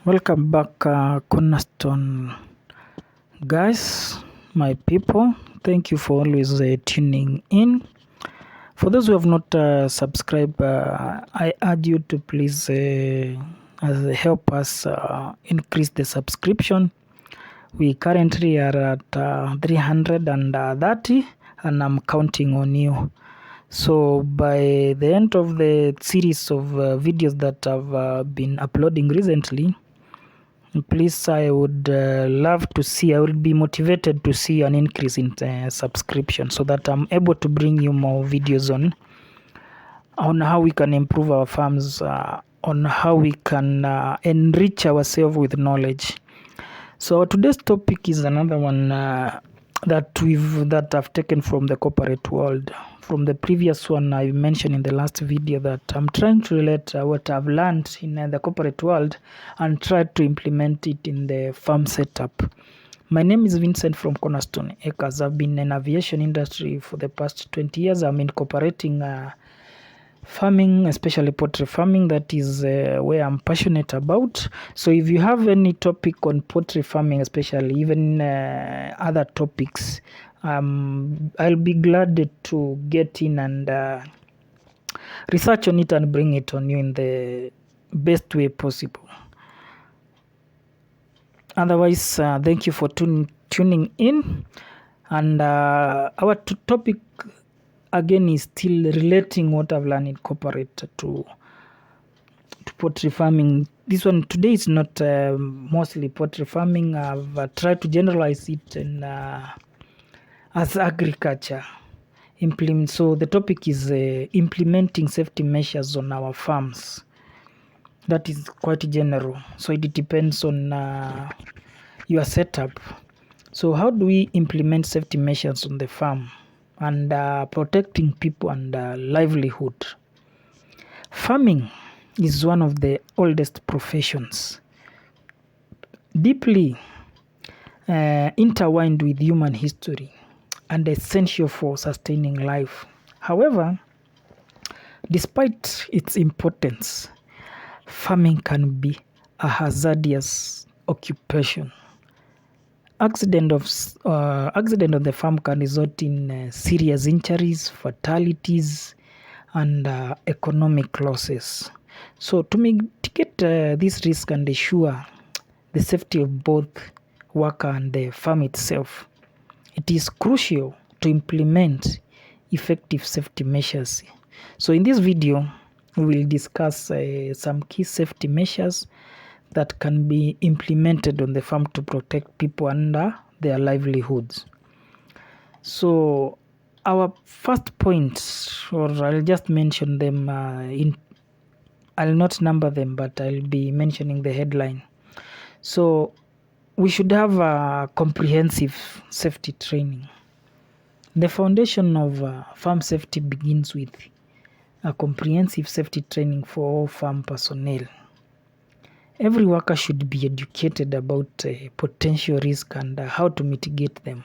Welcome back, Cornerstone guys, my people. Thank you for always tuning in. For those who have not subscribed, I urge you to please help us increase the subscription. We currently are at 330, and I'm counting on you. So by the end of the series of videos that I've been uploading recently, please, I would love to see, I will be motivated to see an increase in subscription so that I'm able to bring you more videos on how we can improve our farms, on how we can enrich ourselves with knowledge. So today's topic is another one that I've taken from the corporate world. From the previous one, I mentioned in the last video that I'm trying to relate what I've learned in the corporate world and try to implement it in the farm setup. My name is Vincent from Cornerstone Acres. I've been in aviation industry for the past 20 years. I'm incorporating farming, especially poultry farming. That is where I'm passionate about. So if you have any topic on poultry farming, especially even other topics, I'll be glad to get in and research on it and bring it on you in the best way possible. Otherwise, thank you for tuning in. And our topic again is still relating what I've learned in corporate to poultry farming. This one today is not mostly poultry farming. I've tried to generalize it in as agriculture. So the topic is implementing safety measures on our farms. That is quite general. So it depends on your setup. So how do we implement safety measures on the farm and protecting people and livelihood? Farming is one of the oldest professions, deeply intertwined with human history and essential for sustaining life. However, despite its importance, farming can be a hazardous occupation. Accident of the farm can result in serious injuries, fatalities, and economic losses. So to mitigate this risk and ensure the safety of both worker and the farm itself, it is crucial to implement effective safety measures. So in this video, we will discuss some key safety measures that can be implemented on the farm to protect people and their livelihoods. So our first point, or I'll just mention them I'll not number them, but I'll be mentioning the headline. So we should have a comprehensive safety training. The foundation of farm safety begins with a comprehensive safety training for all farm personnel. Every worker should be educated about potential risk and how to mitigate them.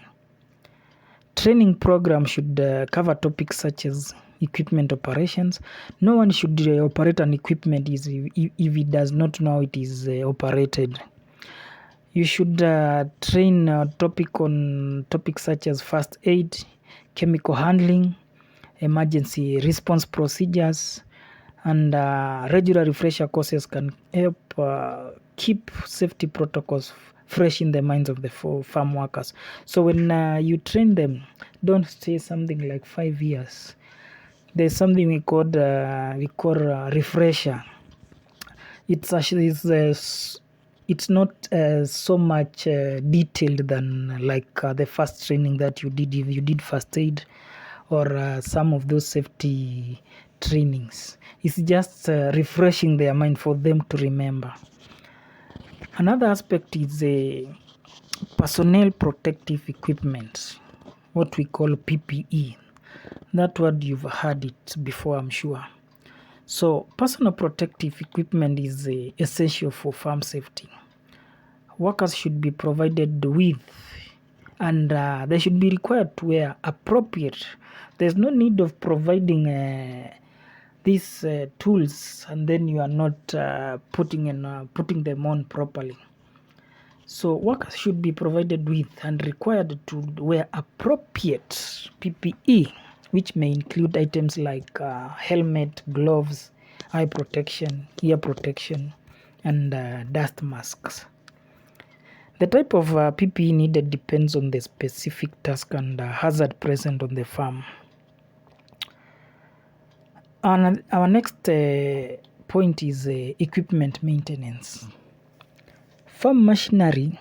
Training program should cover topics such as equipment operations. No one should operate an equipment if he does not know how it is operated. You should train on topics such as first aid, chemical handling, emergency response procedures, and regular refresher courses can help keep safety protocols fresh in the minds of the farm workers. So when you train them, don't stay something like 5 years. There's something we call refresher. It's actually it's not so much detailed than like the first training that you did if you did first aid or some of those safety trainings. It's just refreshing their mind for them to remember. Another aspect is personnel protective equipment, what we call PPE. That word you've heard it before, I'm sure. So personal protective equipment is essential for farm safety. Workers should be provided with and they should be required to wear appropriate. There's no need of providing these tools and then you are not putting them on properly. So workers should be provided with and required to wear appropriate PPE, which may include items like helmet, gloves, eye protection, ear protection, and dust masks. The type of PPE needed depends on the specific task and hazard present on the farm. And our next point is equipment maintenance. Farm machinery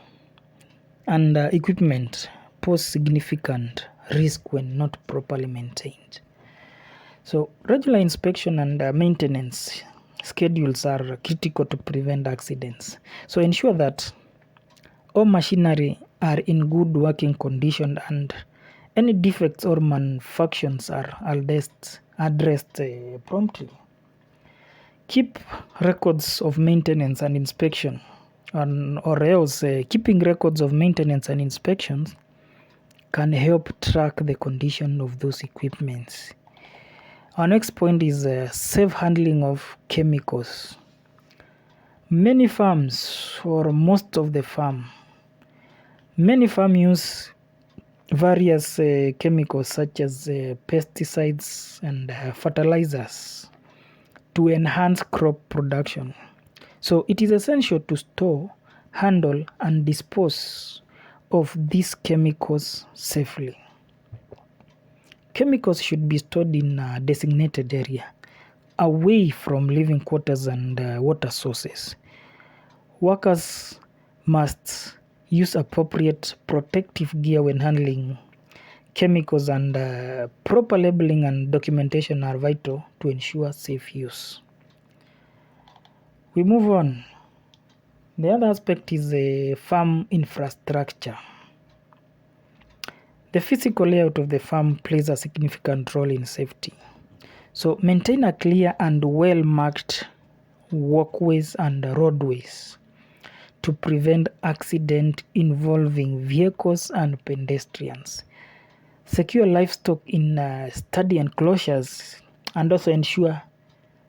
and equipment pose significant risk when not properly maintained. So regular inspection and maintenance schedules are critical to prevent accidents. So ensure that all machinery are in good working condition and any defects or malfunctions are addressed promptly. Keep records of maintenance and inspection, or else keeping records of maintenance and inspections can help track the condition of those equipments. Our next point is safe handling of chemicals. Many farms, or most of the many farms use various chemicals such as pesticides and fertilizers to enhance crop production. So it is essential to store, handle, and dispose of these chemicals safely. Chemicals should be stored in a designated area, away from living quarters and water sources. Workers must use appropriate protective gear when handling chemicals, and proper labeling and documentation are vital to ensure safe use. We move on. The other aspect is farm infrastructure. The physical layout of the farm plays a significant role in safety. So maintain a clear and well-marked walkways and roadways to prevent accident involving vehicles and pedestrians. Secure livestock in sturdy enclosures and also ensure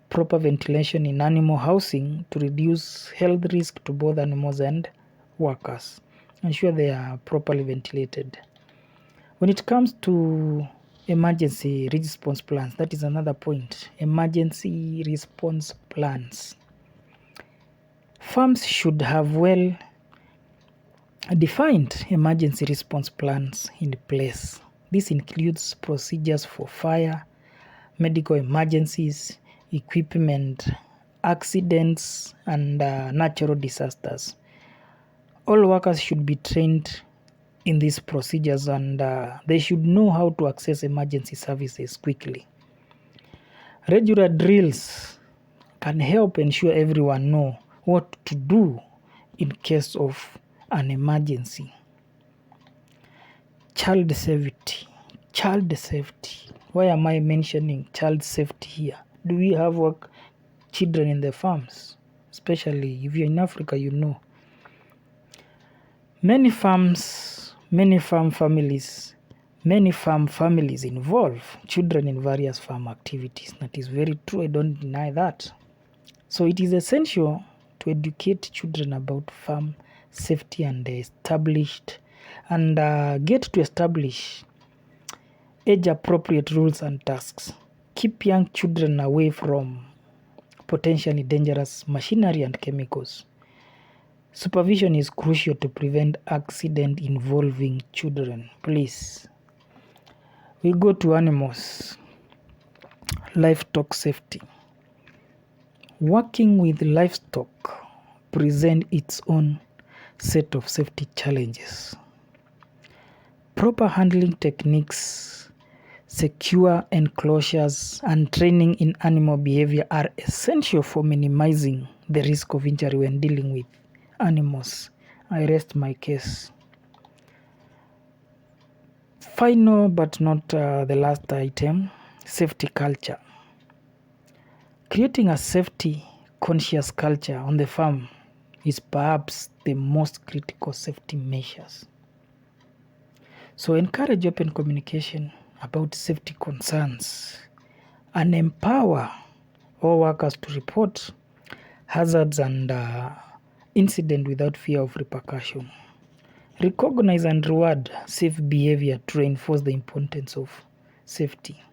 proper ventilation in animal housing to reduce health risk to both animals and workers. Ensure they are properly ventilated. When it comes to emergency response plans, that is another point. Emergency response plans. Farms should have well defined emergency response plans in place. This includes procedures for fire, medical emergencies, equipment, accidents, and natural disasters. All workers should be trained in these procedures and they should know how to access emergency services quickly. Regular drills can help ensure everyone know what to do in case of an emergency. Child safety. Why am I mentioning child safety here? Do we have children in the farms? Especially if you're in Africa, you know. Many farm families involve children in various farm activities. That is very true. I don't deny that. So it is essential to educate children about farm safety and get to establish age-appropriate rules and tasks. Keep young children away from potentially dangerous machinery and chemicals. Supervision is crucial to prevent accident involving children. Please. We go to animals. Livestock safety. Working with livestock presents its own set of safety challenges. Proper handling techniques, secure enclosures, and training in animal behavior are essential for minimizing the risk of injury when dealing with animals. I rest my case. Final but not the last item, safety culture. Creating a safety conscious culture on the farm is perhaps the most critical safety measures. So encourage open communication about safety concerns and empower all workers to report hazards and incident without fear of repercussion. Recognize and reward safe behavior to reinforce the importance of safety.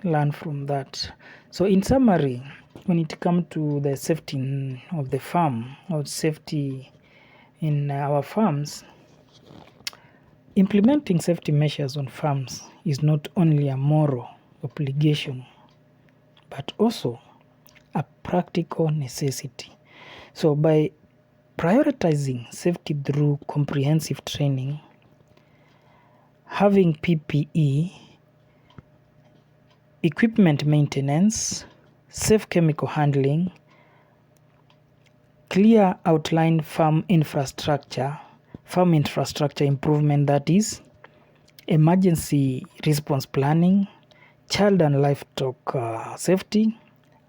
Learn from that. So in summary, when it comes to the safety of the farm or safety in our farms, implementing safety measures on farms is not only a moral obligation but also a practical necessity. So by prioritizing safety through comprehensive training, having PPE, equipment maintenance, safe chemical handling, clear outline farm infrastructure improvement, that is emergency response planning, child and livestock safety,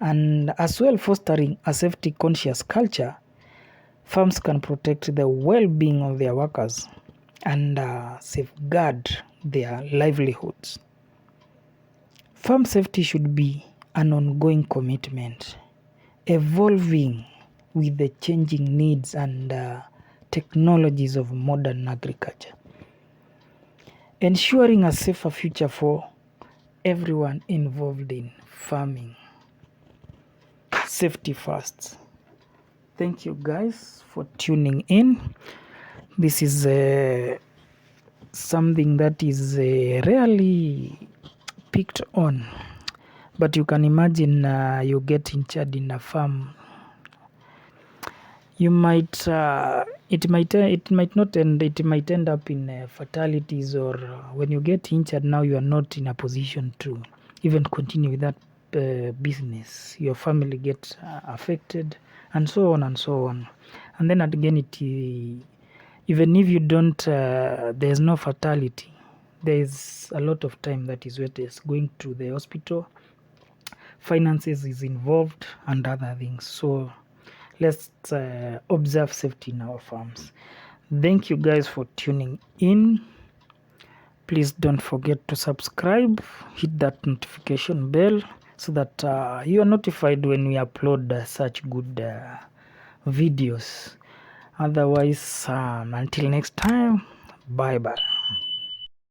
and as well fostering a safety conscious culture, farms can protect the well-being of their workers and safeguard their livelihoods. Farm safety should be an ongoing commitment, evolving with the changing needs and technologies of modern agriculture, ensuring a safer future for everyone involved in farming. Safety first. Thank you guys for tuning in. This is something that is rarely picked on, but you can imagine you get injured in a farm. You might it might not end, it might end up in fatalities, or when you get injured now you are not in a position to even continue with that business. Your family gets affected, and so on and so on. And then again, even if you don't there's no fatality, there's a lot of time that is wasted going to the hospital, finances is involved, and other things. So let's observe safety in our farms. Thank you guys for tuning in. Please don't forget to subscribe, hit that notification bell so that you are notified when we upload such good videos. Otherwise, until next time, bye bye.